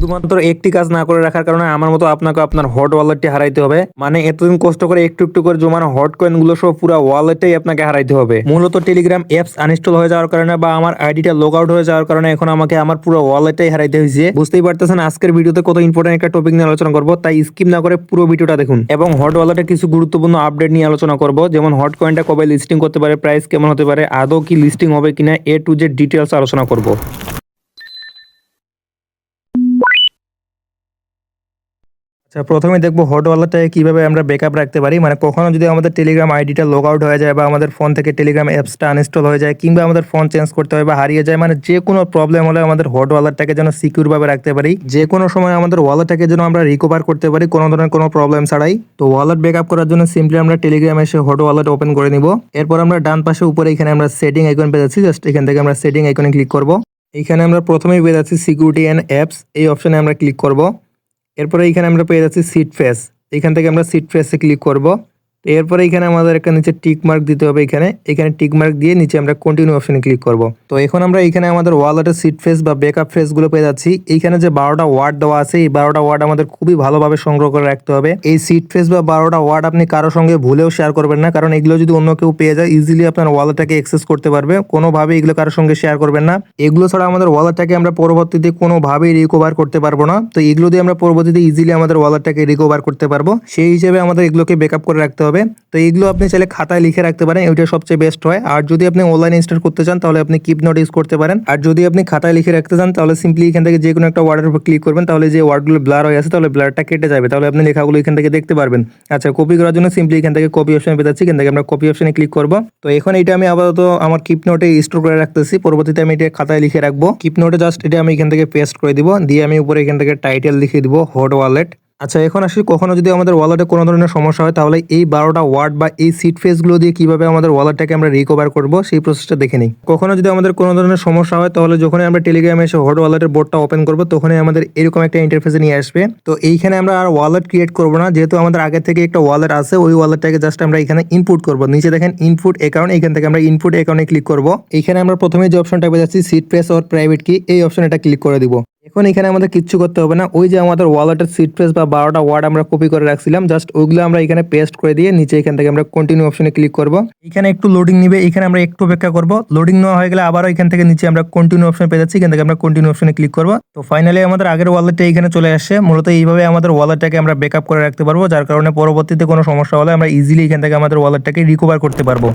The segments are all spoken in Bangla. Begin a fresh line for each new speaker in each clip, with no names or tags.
শুধুমাত্র একটি কাজ না করে রাখার কারণে আমার মতো আপনাকে আপনার হট ওয়ালেটটি হারাইতে হবে। মানে এতদিন কষ্ট করে একটু একটু করে জমানো হট কয়েন গুলো সব পুরো ওয়ালেটটাই আপনাকে হারাইতে হবে। মূলত টেলিগ্রাম অ্যাপস আনইনস্টল হয়ে যাওয়ার কারণে বা আমার আইডিটা লগ আউট হয়ে যাওয়ার কারণে এখন আমাকে আমার পুরো ওয়ালেটটাই হারাইতে হয়েছে। বুঝতেই পারতেছেন আজকের ভিডিওতে কত ইম্পর্টেন্ট একটা টপিক নিয়ে আলোচনা করবো, তাই স্কিপ না করে পুরো ভিডিওটা দেখুন এবং হট ওয়ালেটে কিছু গুরুত্বপূর্ণ আপডেট নিয়ে আলোচনা করব, যেমন হট কয়েনটা কবে লিস্টিং করতে পারে, প্রাইস কেমন হতে পারে, আদৌ কি লিস্টিং হবে কিনা, এ টু জেড ডিটেলস আলোচনা করব। আচ্ছা, প্রথমে দেখবো হট ওয়ালেটটাকে কিভাবে আমরা ব্যাকআপ রাখতে পারি। মানে কখনো যদি আমাদের টেলিগ্রাম আইডিটা লগ আউট হয়ে যায় বা আমাদের ফোন থেকে টেলিগ্রাম অ্যাপসটা আনইনস্টল হয়ে যায় কিংবা আমাদের ফোন চেঞ্জ করতে হয় বা হারিয়ে যায়, মানে যে কোনো প্রবলেম হলে আমাদের হট ওয়ালেটটাকে যেন সিকিউর ভাবে রাখতে পারি, যে কোনো সময় আমাদের ওয়ালেটটাকে যেন আমরা রিকভার করতে পারি কোনো ধরনের কোনো প্রবলেম ছাড়াই। তো ওয়ালেট ব্যাকআপ করার জন্য সিম্পলি আমরা টেলিগ্রামে এসে হট ওয়ালেট ওপেন করে নিব। এরপর আমরা ডান পাশে উপরে এখানে আমরা সেটিং আইকন পেয়ে যাচ্ছি, জাস্ট এখান থেকে আমরা সেটিং আইকনে ক্লিক করব। এখানে আমরা প্রথমেই পেয়ে যাচ্ছি সিকিউরিটি অ্যান্ড অ্যাপস, এই অপশনে আমরা ক্লিক করব। এরপরে এখানে আমরা পেয়ে যাচ্ছি সিট ফেস, এখান থেকে আমরা সিট ফেসে ক্লিক করব। তো এরপরে এখানে আমাদের একটা নিচে টিক মার্ক দিতে হবে, এখানে টিক মার্ক দিয়ে নিচে আমরা কন্টিনিউ অপশনে ক্লিক করব। তো এখন আমরা এখানে আমাদের ওয়ালেটের সিট ফেস বা ব্যাকআপ ফেসগুলো পেয়ে যাচ্ছি। এইখানে যে 12টা ওয়ার্ড দেওয়া আছে, এই 12টা ওয়ার্ড আমাদের খুবই ভালোভাবে সংগ্রহ করে রাখতে হবে। এই সিট ফেস বা 12টা ওয়ার্ড আপনি কারো সঙ্গে ভুলেও শেয়ার করবেন না, কারণ এগুলো যদি অন্য কেউ পেয়ে যায় ইজিলি আপনার ওয়ালেটটাকে অ্যাক্সেস করতে পারবে। কোনোভাবে এগুলো কারোর সঙ্গে শেয়ার করবেন না। এগুলো ছাড়া আমাদের ওয়ালেটটাকে আমরা পরবর্তীতে কোনোভাবেই রিকভার করতে পারবো না। তো এগুলো দিয়ে আমরা পরবর্তীতে ইজিলি আমাদের ওয়ালেটটাকে রিকভার করতে পারবো, সেই হিসেবে আমাদের এগুলোকে ব্যাকআপ করে রাখতে হবে। তো এইগুলো আপনি চাইলে খাতায় লিখে রাখতে পারেন, এটা সবচেয়ে বেস্ট হয়। আর যদি আপনি অনলাইনে ইনস্টল করতে চান তাহলে আপনি কিপ নোট ইউজ করতে পারেন। আর যদি আপনি খাতায় লিখে রাখতে চান তাহলে সিম্পলি এখান থেকে যে কোনো একটা ওয়ার্ডের উপর ক্লিক করবেন, তাহলে যে ওয়ার্ডগুলো ব্লার হয়ে আছে তাহলে ব্লারটা কেটে যাবে, তাহলে আপনি লেখাগুলো এখান থেকে দেখতে পারবেন। আচ্ছা, কপি করার জন্য সিম্পলি এখান থেকে কপি অপশনে পেয়ে যাচ্ছি, এখান থেকে আমরা কপি অপশনে ক্লিক করব। তো এখন এটা আমি আপাতত আমার কিপ নোটে স্টোর করে রাখতেছি, পরবর্তীতে আমি এটা খাতায় লিখে রাখবো। কিপ নোটে জাস্ট এটা আমি এখান থেকে পেস্ট করে দিব, দিয়ে আমি উপরে এখান থেকে টাইটেল লিখে দিব হট ওয়ালেট। আচ্ছা, এখন আসি কখনো যদি আমাদের ওয়ালেটে কোনো ধরনের সমস্যা হয় তাহলে এই 12টা ওয়ার্ড বা এই সিট ফেসগুলো দিয়ে কিভাবে আমাদের ওয়ালেটটাকে আমরা রিকভার করব সেই প্রসেসটা দেখে নিই। কখনো যদি আমাদের কোনো ধরনের সমস্যা হয় তাহলে যখনই আমরা টেলিগ্রামে এসে হট ওয়ালেটের বোর্ডটা ওপেন করব তখনই আমাদের এরকম একটা ইন্টারফেসে নিয়ে আসবে। তো এইখানে আমরা আর ওয়ালেট ক্রিয়েট করব না, যেহেতু আমাদের আগে থেকে একটা ওয়ালেট আছে, ওই ওয়ালেটটাকে জাস্ট আমরা এখানে ইনপুট করব। নিচে দেখেন ইনপুট অ্যাকাউন্ট, এখান থেকে আমরা ইনপুট অ্যাকাউন্টে ক্লিক করব। এখানে আমরা প্রথমে যে অপশনটা পেয়ে যাচ্ছি সিট ফেস অর প্রাইভেট কি, এই অপশন এটা ক্লিক করে দিব। এখন এখানে আমাদের কিচ্ছু করতে হবে না, ওই যে আমাদের ওয়ালেটের সিট ফেস বা 12টা ওয়ার্ড আমরা কপি করে রাখছিলাম, জাস্ট ওইগুলো আমরা এখানে পেস্ট করে দিয়ে নিচে এখান থেকে আমরা কন্টিনিউ অপশনে ক্লিক করব। এখানে একটু লোডিং নিবে, এখানে আমরা একটু অপেক্ষা করব। লোডিং নেওয়া হয়ে গেলে আবারও এখান থেকে নিচে আমরা কন্টিনিউ অপশন পেয়ে যাচ্ছি, এখান থেকে আমরা কন্টিনিউ অপশনে ক্লিক করব। তো ফাইনালি আমাদের আগের ওয়ালেটটা এখানে চলে আসছে। মূলত এইভাবে আমাদের ওয়ালেটটাকে আমরা ব্যাকআপ করে রাখতে পারবো, যার কারণে পরবর্তীতে কোনো সমস্যা হলে আমরা ইজিলি এখান থেকে আমাদের ওয়ালেটটাকে রিকভার করতে পারবো।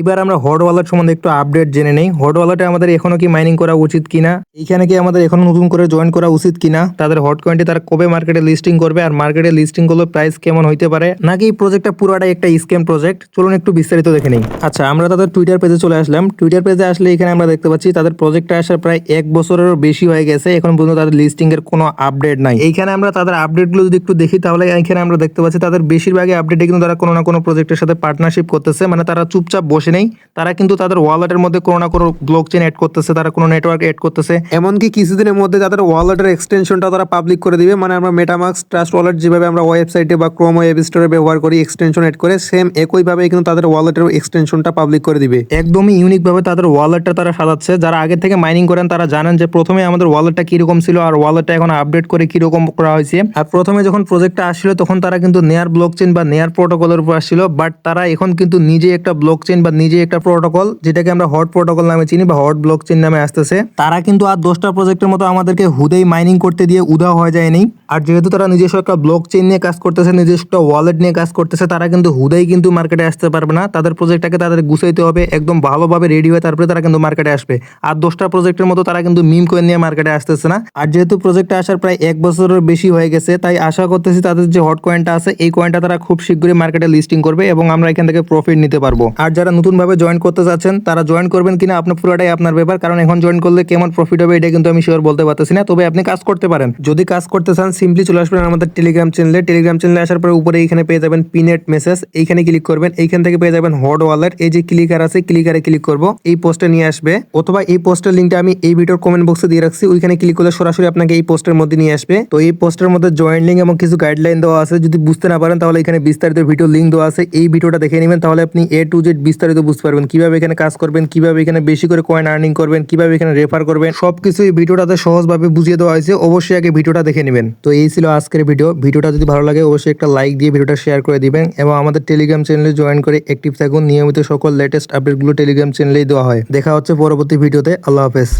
এবার আমরা হট ওয়ালেট সম্বন্ধে একটু আপডেট জেনে নেই। হট ওয়ালেটে আমাদের এখনো কি মাইনিং করা উচিত কিনা, এখানে কি আমাদের এখনো নতুন করে জয়েন করা উচিত কিনা, তাদের হট কয়েনটি তারা কবে মার্কেটে লিস্টিং করবে, আর মার্কেটে লিস্টিং করলে প্রাইস কেমন হইতে পারে, নাকি এই প্রজেক্টটা পুরোটাই একটা স্ক্যাম প্রজেক্ট, চলুন একটু বিস্তারিত দেখে নিই। আচ্ছা, আমরা তাদের টুইটার পেজে চলে আসলাম। টুইটার পেজে আসলে এখানে আমরা দেখতে পাচ্ছি তাদের প্রজেক্টটা আসার প্রায় 1 বছরেরও বেশি হয়ে গেছে, এখন পর্যন্ত তাদের লিস্টিং এর কোনো আপডেট নাই। এইখানে আমরা তাদের আপডেটগুলো যদি একটু দেখি তাহলে এখানে আমরা দেখতে পাচ্ছি তাদের বেশিরভাগই আপডেটে কিন্তু তারা কোনো না কোনো প্রজেক্টের সাথে পার্টনারশিপ করতেছে, মানে তারা চুপচাপ বসে নেই, তারা কিন্তু তাদের ওয়ালেটের মধ্যে কোনো না কোনো ব্লকচেন অ্যাড করতেছে, তারা কোনো নেটওয়ার্ক অ্যাড করতেছে। এমনকি কিছুদিনের মধ্যে তাদের ওয়ালেটের এক্সটেনশনটা তারা পাবলিক করে দিবে। মানে আমরা মেটামাস্ক ট্রাস্ট ওয়ালেট যেভাবে আমরা ওয়েবসাইটে বা ক্রোম ওয়েব স্টোরে ব্যবহার করি এক্সটেনশন অ্যাড করে, সেম একইভাবে কিন্তু তাদের ওয়ালেটের এক্সটেনশনটা পাবলিক করে দিবে। একদমই ইউনিক ভাবে তাদের ওয়ালেটটা তারা সাজাচ্ছে। যারা আগে থেকে মাইনিং করেন তারা জানেন যে প্রথমে আমাদের ওয়ালেটটা কিরকম ছিল আর ওয়ালেটটা এখন আপডেট করে কিরকম করা হয়েছে। আর প্রথমে যখন প্রজেক্টটা আসছিল তখন তারা কিন্তু নেয়ার ব্লকচেন বা নেয়ার প্রোটোকলের উপর আসছিল, বাট তারা এখন কিন্তু নিজে একটা ব্লকচেন বা নিজে একটা প্রোটোকল, যেটাকে আমরা হট প্রোটোকল নামে চিনি বা হট ব্লকচেন নামে আসতেছে। তারা কিন্তু আর 10টা প্রজেক্টের মতো আমাদেরকে হুদেই মাইনিং করতে দিয়ে উধাও হয়ে যায়নি। আর যেহেতু তারা নিজস্ব একটা ব্লকচেন নিয়ে কাজ করতেছে, নিজস্ব একটা ওয়ালেট নিয়ে কাজ করতেছে, তারা কিন্তু হুদেই কিন্তু মার্কেটে আসতে পারবে না। তাদের প্রজেক্টটাকে তাদের গুছাইতে হবে, একদম ভালোভাবে রেডি হয়ে তারপরে তারা কিন্তু মার্কেটে আসবে। আর 10টা প্রজেক্টের মতো তারা কিন্তু মিম কয়েন নিয়ে মার্কেটে আসতেছে না। আর যেহেতু প্রজেক্টটা আসার প্রায় 1 বছরের বেশি হয়ে গেছে, তাই আশা করতেছি তাদের যে হট কয়েনটা আছে এই কয়েনটা তারা খুব শীঘ্রই মার্কেটে লিস্টিং করবে এবং আমরা এখান থেকে প্রফিট নিতে পারবো। আর যারা নতুন ভাবে জয়েন করতে যাচ্ছেন তারা জয়েন করবেন কিনা আপনার পুরোটাই আপনার ব্যাপার, কারণ এখন জয়েন করলে কেমন প্রফিট হবে এটা কিন্তু আমি শিওর বলতে পারতেছি না, তবে আপনি কাজ করতে পারেন। যদি কাজ করতে চান সিম্পলি চলে আসবেন আমাদের টেলিগ্রাম চ্যানেলে। টেলিগ্রাম চ্যানেলে আসার পরে উপরে এইখানে পেয়ে যাবেন পিনেট মেসেজ, এইখানে ক্লিক করবেন, এইখান থেকে পেয়ে যাবেন হট ওয়ালেট, এই যে ক্লিকার আছে ক্লিকারে ক্লিক করব, এই পোস্টে নিয়ে আসবে, অথবা এই পোস্টের লিঙ্কটা আমি এই ভিডিওর কমেন্ট বক্সে দিয়ে রাখছি, ওইখানে ক্লিক করলে সরাসরি আপনাকে এই পোস্টের মধ্যে নিয়ে আসবে। তো এই পোস্টের মধ্যে জয়েন লিঙ্ক এবং কিছু গাইডলাইন দেওয়া আছে, যদি বুঝতে না পারেন তাহলে এখানে বিস্তারিত ভিডিও লিঙ্ক দেওয়া আছে, এই ভিডিওটা দেখে নেবেন, তাহলে আপনি A to Z বিস্তারিত বিস্তারিত বুঝতে পারবেন, কিভাবে এখানে কাজ করবেন, কিভাবে এখানে বেশি করে কয়েন আর্নিং করবেন, কিভাবে এখানে রেফার করবেন, সবকিছু এই ভিডিওটাতে সহজভাবে বুঝিয়ে দেওয়া হয়েছে। অবশ্যই আগে ভিডিওটা দেখে নেবেন। তো এই ছিল আজকের ভিডিওটা যদি ভালো লাগে অবশ্যই একটা লাইক দিয়ে ভিডিওটা শেয়ার করে দিবেন এবং আমাদের টেলিগ্রাম চ্যানেলে জয়েন করে অ্যাক্টিভ থাকুন। নিয়মিত সকল লেটেস্ট আপডেটগুলো টেলিগ্রাম চ্যানেলেই দেওয়া হয়। দেখা হচ্ছে পরবর্তী ভিডিওতে। আল্লাহ হাফেজ।